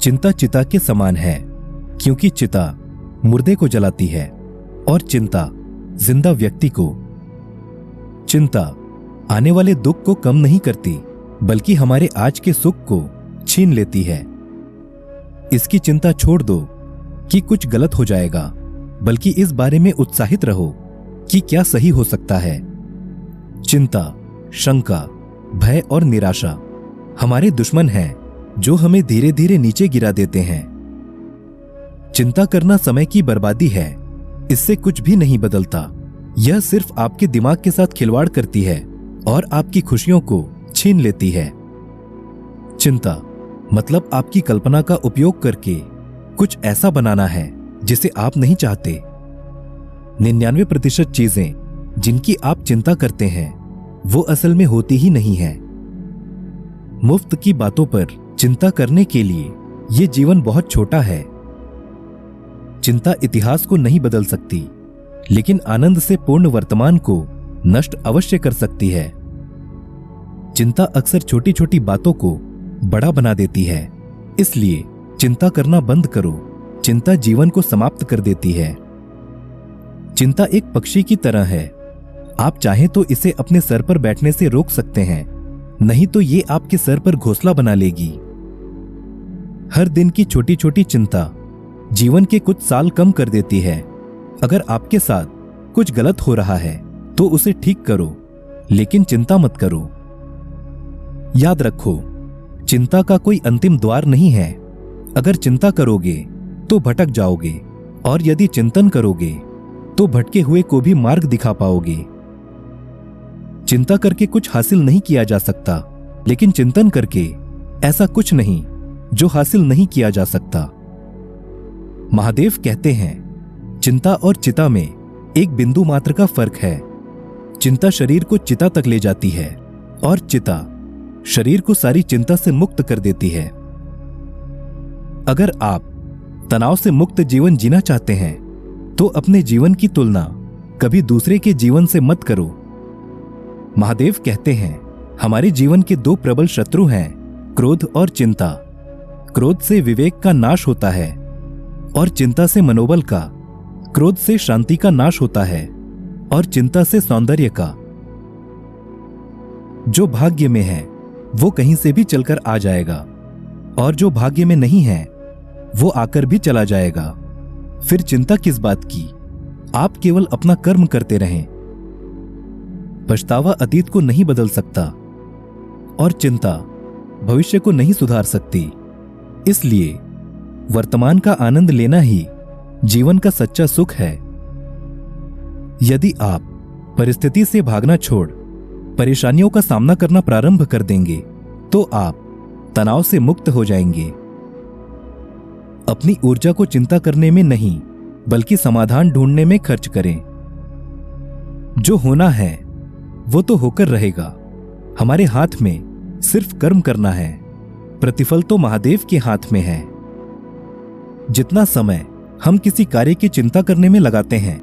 चिंता चिता के समान है, क्योंकि चिता मुर्दे को जलाती है और चिंता जिंदा व्यक्ति को। चिंता आने वाले दुख को कम नहीं करती, बल्कि हमारे आज के सुख को छीन लेती है। इसकी चिंता छोड़ दो कि कुछ गलत हो जाएगा, बल्कि इस बारे में उत्साहित रहो कि क्या सही हो सकता है। चिंता, शंका, भय और निराशा हमारे दुश्मन हैं जो हमें धीरे धीरे नीचे गिरा देते हैं। चिंता करना समय की बर्बादी है, इससे कुछ भी नहीं बदलता। यह सिर्फ आपके दिमाग के साथ खिलवाड़ करती है और आपकी खुशियों को छीन लेती है। चिंता मतलब आपकी कल्पना का उपयोग करके कुछ ऐसा बनाना है जिसे आप नहीं चाहते। 99% चीजें जिनकी आप चिंता करते हैं वो असल में होती ही नहीं है। मुफ्त की बातों पर चिंता करने के लिए ये जीवन बहुत छोटा है। चिंता इतिहास को नहीं बदल सकती, लेकिन आनंद से पूर्ण वर्तमान को नष्ट अवश्य कर सकती है। चिंता अक्सर छोटी छोटी बातों को बड़ा बना देती है, इसलिए चिंता करना बंद करो। चिंता जीवन को समाप्त कर देती है। चिंता एक पक्षी की तरह है, आप चाहें तो इसे अपने सर पर बैठने से रोक सकते हैं, नहीं तो ये आपके सर पर घोंसला बना लेगी। हर दिन की छोटी छोटी चिंता जीवन के कुछ साल कम कर देती है। अगर आपके साथ कुछ गलत हो रहा है तो उसे ठीक करो, लेकिन चिंता मत करो। याद रखो, चिंता का कोई अंतिम द्वार नहीं है। अगर चिंता करोगे तो भटक जाओगे, और यदि चिंतन करोगे तो भटके हुए को भी मार्ग दिखा पाओगे। चिंता करके कुछ हासिल नहीं किया जा सकता, लेकिन चिंतन करके ऐसा कुछ नहीं जो हासिल नहीं किया जा सकता। महादेव कहते हैं, चिंता और चिता में एक बिंदु मात्र का फर्क है। चिंता शरीर को चिता तक ले जाती है और चिता शरीर को सारी चिंता से मुक्त कर देती है। अगर आप तनाव से मुक्त जीवन जीना चाहते हैं तो अपने जीवन की तुलना कभी दूसरे के जीवन से मत करो। महादेव कहते हैं, हमारे जीवन के दो प्रबल शत्रु हैं, क्रोध और चिंता। क्रोध से विवेक का नाश होता है और चिंता से मनोबल का। क्रोध से शांति का नाश होता है और चिंता से सौंदर्य का। जो भाग्य में है वो कहीं से भी चलकर आ जाएगा, और जो भाग्य में नहीं है वो आकर भी चला जाएगा। फिर चिंता किस बात की? आप केवल अपना कर्म करते रहें। पछतावा अतीत को नहीं बदल सकता और चिंता भविष्य को नहीं सुधार सकती। इसलिए वर्तमान का आनंद लेना ही जीवन का सच्चा सुख है। यदि आप परिस्थिति से भागना छोड़ परेशानियों का सामना करना प्रारंभ कर देंगे तो आप तनाव से मुक्त हो जाएंगे। अपनी ऊर्जा को चिंता करने में नहीं, बल्कि समाधान ढूंढने में खर्च करें। जो होना है वो तो होकर रहेगा। हमारे हाथ में सिर्फ कर्म करना है, प्रतिफल तो महादेव के हाथ में है। जितना समय हम किसी कार्य की चिंता करने में लगाते हैं,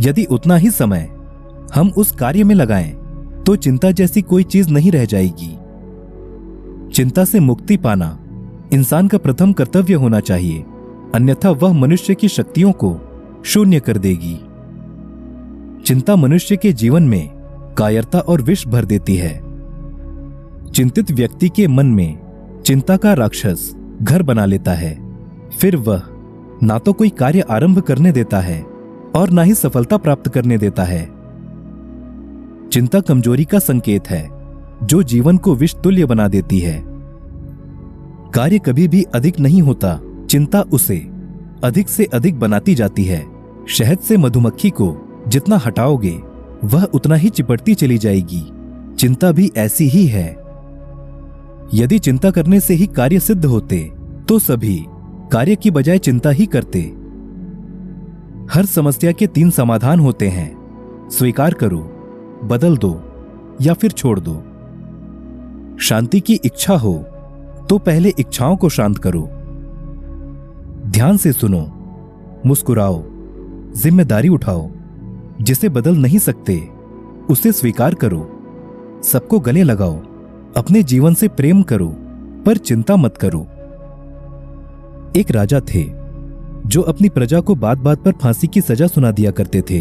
यदि उतना ही समय हम उस कार्य में लगाएं तो चिंता जैसी कोई चीज नहीं रह जाएगी। चिंता से मुक्ति पाना इंसान का प्रथम कर्तव्य होना चाहिए, अन्यथा वह मनुष्य की शक्तियों को शून्य कर देगी। चिंता मनुष्य के जीवन में कायरता और विष भर देती है। चिंतित व्यक्ति के मन में चिंता का राक्षस घर बना लेता है। फिर वह ना तो कोई कार्य आरंभ करने देता है और ना ही सफलता प्राप्त करने देता है। चिंता कमजोरी का संकेत है जो जीवन को विष तुल्य बना देती है। कार्य कभी भी अधिक नहीं होता, चिंता उसे अधिक से अधिक बनाती जाती है। शहद से मधुमक्खी को जितना हटाओगे वह उतना ही चिपटती चली जाएगी। चिंता भी ऐसी ही है। यदि चिंता करने से ही कार्य सिद्ध होते तो सभी कार्य की बजाय चिंता ही करते। हर समस्या के 3 समाधान होते हैं, स्वीकार करो, बदल दो या फिर छोड़ दो। शांति की इच्छा हो तो पहले इच्छाओं को शांत करो। ध्यान से सुनो, मुस्कुराओ, जिम्मेदारी उठाओ। जिसे बदल नहीं सकते उसे स्वीकार करो। सबको गले लगाओ, अपने जीवन से प्रेम करो, पर चिंता मत करो। एक राजा थे जो अपनी प्रजा को बात बात पर फांसी की सजा सुना दिया करते थे।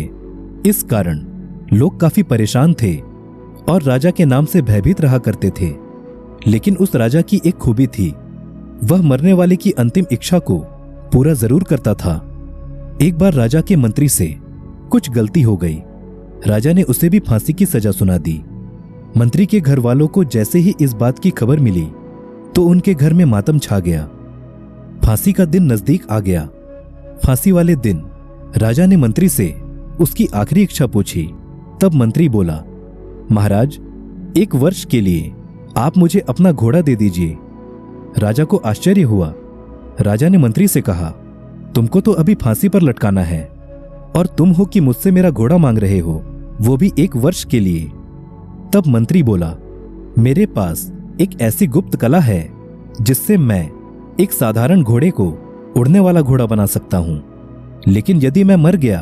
इस कारण लोग काफी परेशान थे और राजा के नाम से भयभीत रहा करते थे। लेकिन उस राजा की एक खूबी थी, वह मरने वाले की अंतिम इच्छा को पूरा जरूर करता था। एक बार राजा के मंत्री से कुछ गलती हो गई। राजा ने उसे भी फांसी की सजा सुना दी। मंत्री के घर वालों को जैसे ही इस बात की खबर मिली तो उनके घर में मातम छा गया। फांसी का दिन नजदीक आ गया। फांसी वाले दिन राजा ने मंत्री से उसकी आखिरी इच्छा पूछी। तब मंत्री बोला, महाराज, 1 वर्ष के लिए आप मुझे अपना घोड़ा दे दीजिए। राजा को आश्चर्य हुआ। राजा ने मंत्री से कहा, तुमको तो अभी फांसी पर लटकाना है और तुम हो कि मुझसे मेरा घोड़ा मांग रहे हो, वो भी 1 वर्ष के लिए। तब मंत्री बोला, मेरे पास एक ऐसी गुप्त कला है जिससे मैं एक साधारण घोड़े को उड़ने वाला घोड़ा बना सकता हूं, लेकिन यदि मैं मर गया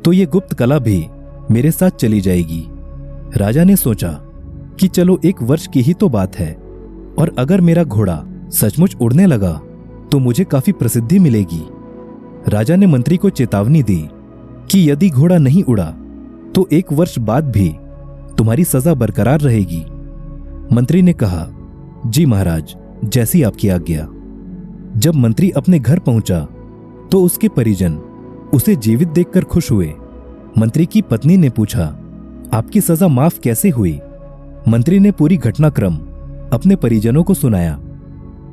तो ये गुप्त कला भी मेरे साथ चली जाएगी। राजा ने सोचा कि चलो 1 वर्ष की ही तो बात है, और अगर मेरा घोड़ा सचमुच उड़ने लगा तो मुझे काफी प्रसिद्धि मिलेगी। राजा ने मंत्री को चेतावनी दी कि यदि घोड़ा नहीं उड़ा तो 1 वर्ष बाद भी तुम्हारी सजा बरकरार रहेगी। मंत्री ने कहा, जी महाराज, जैसी आपकी आज्ञा। जब मंत्री अपने घर पहुंचा तो उसके परिजन उसे जीवित देखकर खुश हुए। मंत्री की पत्नी ने पूछा, आपकी सजा माफ कैसे हुई? मंत्री ने पूरी घटनाक्रम अपने परिजनों को सुनाया।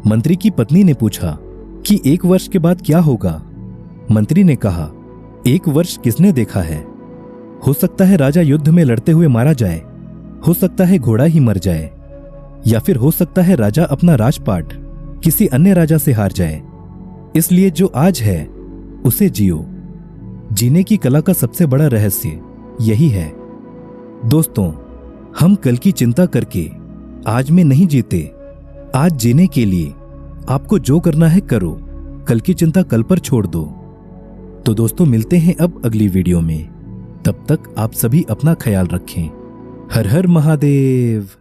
मंत्री की पत्नी ने पूछा कि 1 वर्ष के बाद क्या होगा? मंत्री ने कहा, 1 वर्ष किसने देखा है? हो सकता है राजा युद्ध में लड़ते हुए मारा जाए, हो सकता है घोड़ा ही मर जाए, या फिर हो सकता है राजा अपना राजपाट किसी अन्य राजा से हार जाए। इसलिए जो आज है उसे जियो। जीने की कला का सबसे बड़ा रहस्य यही है। दोस्तों, हम कल की चिंता करके आज में नहीं जीते। आज जीने के लिए आपको जो करना है करो, कल की चिंता कल पर छोड़ दो। तो दोस्तों, मिलते हैं अब अगली वीडियो में। तब तक आप सभी अपना ख्याल रखें। हर हर महादेव।